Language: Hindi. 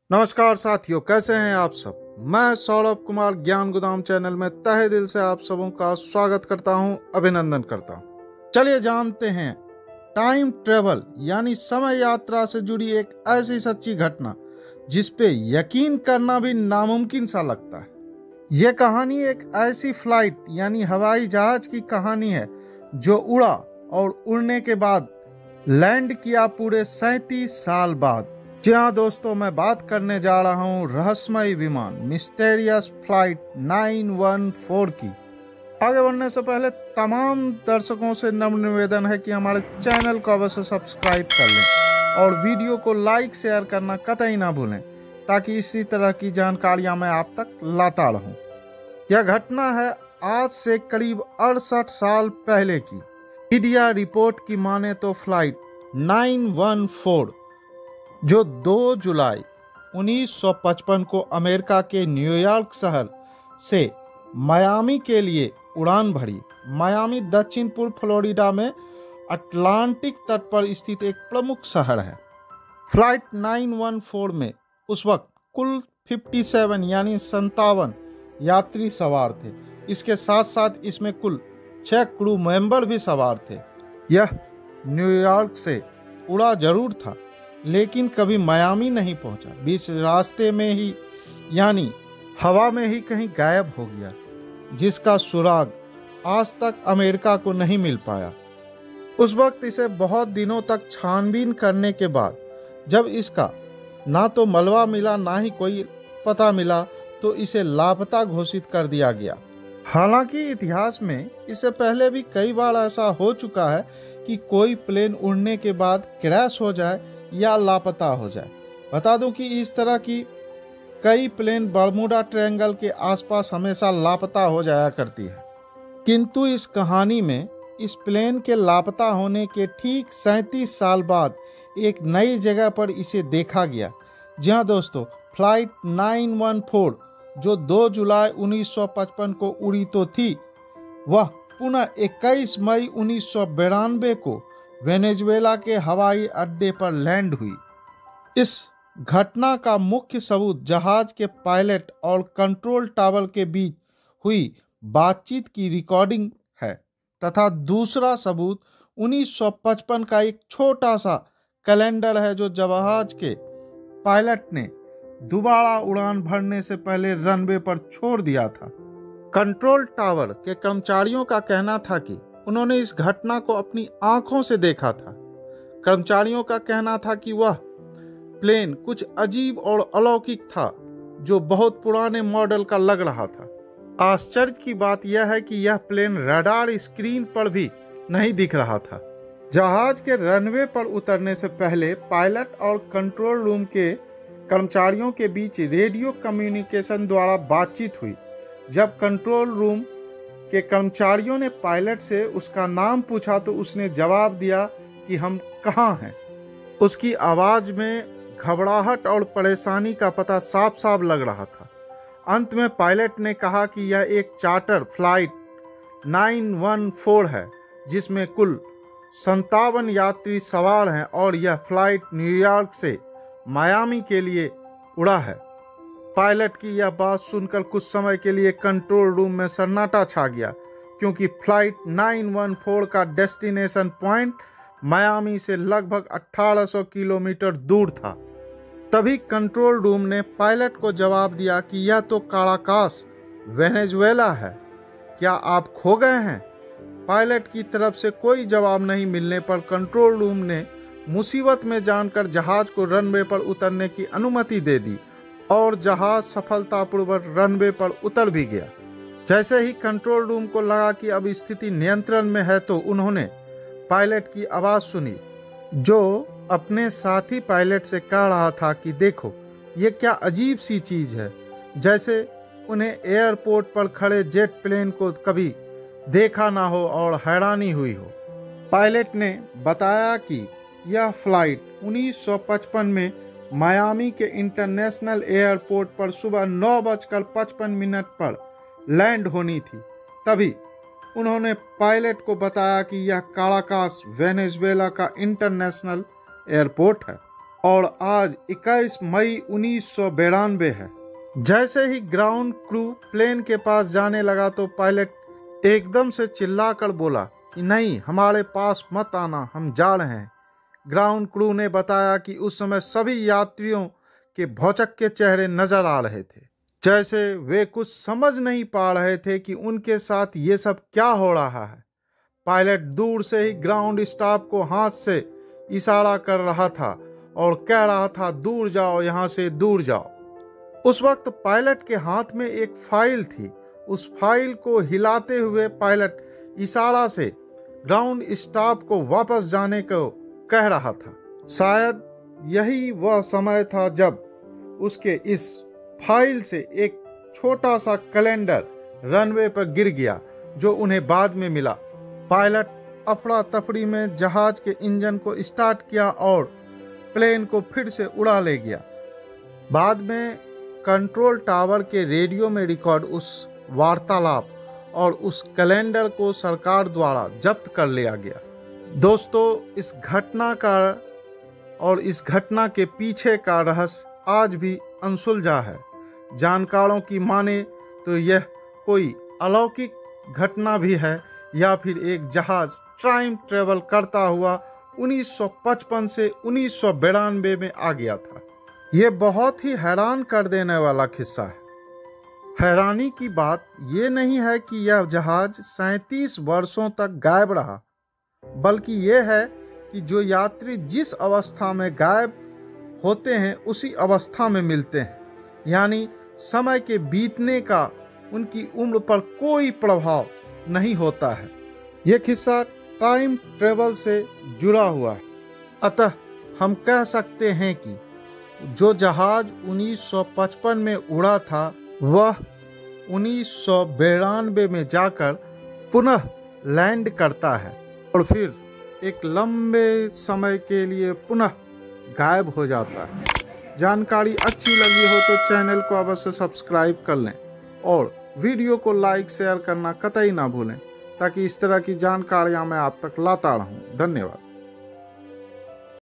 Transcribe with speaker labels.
Speaker 1: नमस्कार साथियों, कैसे हैं आप सब। मैं सौरभ कुमार ज्ञान गोदाम चैनल में तहे दिल से आप सबों का स्वागत करता हूं, अभिनंदन करता हूं। चलिए जानते हैं टाइम ट्रेवल यानी समय यात्रा से जुड़ी एक ऐसी सच्ची घटना जिस पे यकीन करना भी नामुमकिन सा लगता है। यह कहानी एक ऐसी फ्लाइट यानी हवाई जहाज की कहानी है जो उड़ा और उड़ने के बाद लैंड किया पूरे 37 साल बाद। जी हाँ दोस्तों, मैं बात करने जा रहा हूँ रहस्यमय विमान मिस्टेरियस फ्लाइट 914 की। आगे बढ़ने से पहले तमाम दर्शकों से नम्र निवेदन है कि हमारे चैनल को अवश्य सब्सक्राइब कर लें और वीडियो को लाइक शेयर करना कतई ना भूलें ताकि इसी तरह की जानकारियां मैं आप तक लाता रहूं। यह घटना है आज से करीब 68 साल पहले की। मीडिया रिपोर्ट की माने तो फ्लाइट 914 जो 2 जुलाई 1955 को अमेरिका के न्यूयॉर्क शहर से मायामी के लिए उड़ान भरी। मायामी दक्षिण पूर्व फ्लोरिडा में अटलांटिक तट पर स्थित एक प्रमुख शहर है। फ्लाइट 914 में उस वक्त कुल 57 यानी 57 यात्री सवार थे। इसके साथ साथ इसमें कुल 6 क्रू मेंबर भी सवार थे। यह न्यूयॉर्क से उड़ा जरूर था लेकिन कभी मायामी नहीं पहुंचा। बीच रास्ते में ही यानी हवा में ही कहीं गायब हो गया, जिसका सुराग आज तक अमेरिका को नहीं मिल पाया। उस वक्त इसे बहुत दिनों तक छानबीन करने के बाद जब इसका ना तो मलबा मिला ना ही कोई पता मिला तो इसे लापता घोषित कर दिया गया। हालांकि इतिहास में इससे पहले भी कई बार ऐसा हो चुका है कि कोई प्लेन उड़ने के बाद क्रैश हो जाए या लापता हो जाए। बता दूं कि इस तरह की कई प्लेन बर्मुडा ट्रायंगल के आसपास हमेशा लापता हो जाया करती है, किंतु इस कहानी में इस प्लेन के लापता होने के ठीक 37 साल बाद एक नई जगह पर इसे देखा गया। जी हाँ दोस्तों, फ्लाइट 914 जो 2 जुलाई 1955 को उड़ी तो थी, वह पुनः 21 मई 1992 को वेनेजुएला के हवाई अड्डे पर लैंड हुई। इस घटना का मुख्य सबूत जहाज के पायलट और कंट्रोल टावर के बीच हुई बातचीत की रिकॉर्डिंग है तथा दूसरा सबूत 1955 का एक छोटा सा कैलेंडर है जो जहाज के पायलट ने दोबारा उड़ान भरने से पहले रनवे पर छोड़ दिया था। कंट्रोल टावर के कर्मचारियों का कहना था कि उन्होंने इस घटना को अपनी आंखों से देखा था। कर्मचारियों का कहना था कि वह प्लेन कुछ अजीब और अलौकिक था जो बहुत पुराने मॉडल का लग रहा था। आश्चर्य की बात यह है कि यह प्लेन रडार स्क्रीन पर भी नहीं दिख रहा था। जहाज के रनवे पर उतरने से पहले पायलट और कंट्रोल रूम के कर्मचारियों के बीच रेडियो कम्युनिकेशन द्वारा बातचीत हुई। जब कंट्रोल रूम के कर्मचारियों ने पायलट से उसका नाम पूछा तो उसने जवाब दिया कि हम कहाँ हैं। उसकी आवाज़ में घबराहट और परेशानी का पता साफ साफ लग रहा था। अंत में पायलट ने कहा कि यह एक चार्टर फ्लाइट 914 है जिसमें कुल 57 यात्री सवार हैं और यह फ्लाइट न्यूयॉर्क से मायामी के लिए उड़ा है। पायलट की यह बात सुनकर कुछ समय के लिए कंट्रोल रूम में सन्नाटा छा गया, क्योंकि फ्लाइट 914 का डेस्टिनेशन पॉइंट मायामी से लगभग 1800 किलोमीटर दूर था। तभी कंट्रोल रूम ने पायलट को जवाब दिया कि यह तो काराकास वेनेजुएला है, क्या आप खो गए हैं। पायलट की तरफ से कोई जवाब नहीं मिलने पर कंट्रोल रूम ने मुसीबत में जानकर जहाज को रनवे पर उतरने की अनुमति दे दी और जहाज सफलतापूर्वक रनवे पर उतर भी गया। जैसे ही कंट्रोल रूम को लगा कि अब स्थिति नियंत्रण में है तो उन्होंने पायलट की आवाज़ सुनी जो अपने साथी पायलट से कह रहा था कि देखो ये क्या अजीब सी चीज़ है, जैसे उन्हें एयरपोर्ट पर खड़े जेट प्लेन को कभी देखा ना हो और हैरानी हुई हो। पायलट ने बताया कि यह फ्लाइट 1955 में मायामी के इंटरनेशनल एयरपोर्ट पर सुबह 9:55 पर लैंड होनी थी। तभी उन्होंने पायलट को बताया कि यह काराकास वेनेजुएला का इंटरनेशनल एयरपोर्ट है। और आज 21 मई 1992 है। जैसे ही ग्राउंड क्रू प्लेन के पास जाने लगा तो पायलट एकदम से चिल्लाकर बोला कि नहीं, हमारे पास मत आना, हम जा रहे हैं। ग्राउंड क्रू ने बताया कि उस समय सभी यात्रियों के भौचक के चेहरे नजर आ रहे थे, जैसे वे कुछ समझ नहीं पा रहे थे कि उनके साथ ये सब क्या हो रहा है। पायलट दूर से ही ग्राउंड स्टाफ को हाथ से इशारा कर रहा था और कह रहा था, दूर जाओ, यहाँ से दूर जाओ। उस वक्त पायलट के हाथ में एक फाइल थी। उस फाइल को हिलाते हुए पायलट इशारा से ग्राउंड स्टाफ को वापस जाने को कह रहा था। शायद यही वह समय था जब उसके इस फाइल से एक छोटा सा कैलेंडर रनवे पर गिर गया, जो उन्हें बाद में मिला। पायलट अफरा तफरी में जहाज के इंजन को स्टार्ट किया और प्लेन को फिर से उड़ा ले गया। बाद में कंट्रोल टावर के रेडियो में रिकॉर्ड उस वार्तालाप और उस कैलेंडर को सरकार द्वारा जब्त कर लिया गया। दोस्तों, इस घटना के पीछे का रहस्य आज भी अनसुलझा है। जानकारों की माने तो यह कोई अलौकिक घटना भी है या फिर एक जहाज टाइम ट्रेवल करता हुआ 1955 से 1992 में आ गया था। यह बहुत ही हैरान कर देने वाला किस्सा है। हैरानी की बात यह नहीं है कि यह जहाज 37 वर्षों तक गायब रहा, बल्कि यह है कि जो यात्री जिस अवस्था में गायब होते हैं उसी अवस्था में मिलते हैं, यानी समय के बीतने का उनकी उम्र पर कोई प्रभाव नहीं होता है। यह किस्सा टाइम ट्रेवल से जुड़ा हुआ है। अतः हम कह सकते हैं कि जो जहाज 1955 में उड़ा था वह 1992 में जाकर पुनः लैंड करता है और फिर एक लंबे समय के लिए पुनः गायब हो जाता है। जानकारी अच्छी लगी हो तो चैनल को अवश्य सब्सक्राइब कर लें और वीडियो को लाइक शेयर करना कतई ना भूलें, ताकि इस तरह की जानकारियां मैं आप तक लाता रहूं। धन्यवाद।